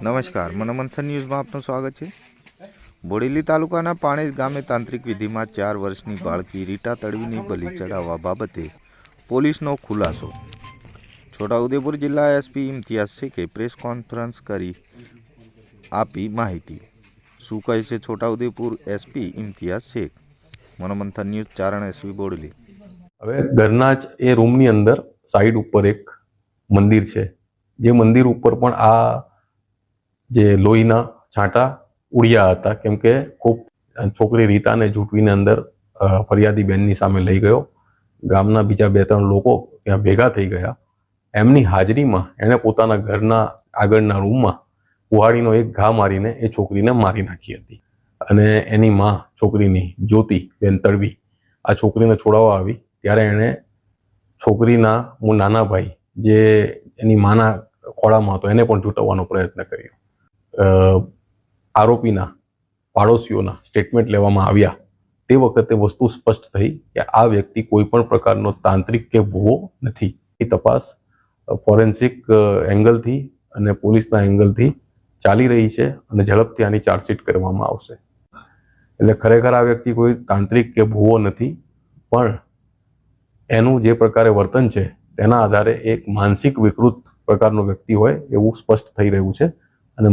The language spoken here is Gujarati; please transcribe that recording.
નમસ્કાર, મનોમંથન ન્યૂઝમાં આપનું સ્વાગત છે। બોડેલી તાલુકાના પાણેજ ગામે તાંત્રિક વિધિમાં 4 વર્ષની બાળકી રીટા તડવીની બલિ ચડાવવા બાબતે પોલીસનો ખુલાસો। છોટાઉદેપુર જિલ્લા એસપી ઇમ્તિયાઝ શેખે પ્રેસ કોન્ફરન્સ કરી આપી માહિતી। શું કહે છે છોટાઉદેપુર એસપી ઇમ્તિયાઝ શેખ? મનોમંથન ન્યૂઝ ચારણ એસપી બોડેલી। હવે ઘરના જ એ રૂમની અંદર સાઈડ ઉપર એક મંદિર છે, જે મંદિર ઉપર પણ આ જે લોહીના છાંટા ઉડ્યા હતા, કેમ કે ખૂબ છોકરી રીતાને ઝૂંટવીને અંદર ફરિયાદી બેનની સામે લઈ ગયો। ગામના બીજા 2-3 લોકો ત્યાં ભેગા થઈ ગયા। એમની હાજરીમાં એણે પોતાના ઘરના આગળના રૂમમાં કુહાડીનો એક ઘા મારીને એ છોકરીને મારી નાખી હતી। અને એની માં છોકરીની જ્યોતિ બેન તડવી આ છોકરીને છોડાવવા આવી ત્યારે એણે છોકરીના નાના ભાઈ જે એની માના ખોળામાં હતો એને પણ ઝૂંટવવાનો પ્રયત્ન કર્યો। આરોપીના પાડોશીઓના સ્ટેટમેન્ટ લેવામાં આવ્યા તે વખતે વસ્તુ સ્પષ્ટ થઈ કે આ વ્યક્તિ કોઈ પણ પ્રકારનો તાંત્રિક કે ભૂવો નથી। એ તપાસ ફોરેન્સિક એંગલથી અને પોલીસના એંગલથી ચાલી રહી છે અને ઝડપથી આની ચાર્જશીટ કરવામાં આવશે। એટલે ખરેખર આ વ્યક્તિ કોઈ તાંત્રિક કે ભૂવો નથી, પણ એનું જે પ્રકારે વર્તન છે તેના આધારે એક માનસિક વિકૃત પ્રકારનો વ્યક્તિ હોય એવું સ્પષ્ટ થઈ રહ્યું છે। અને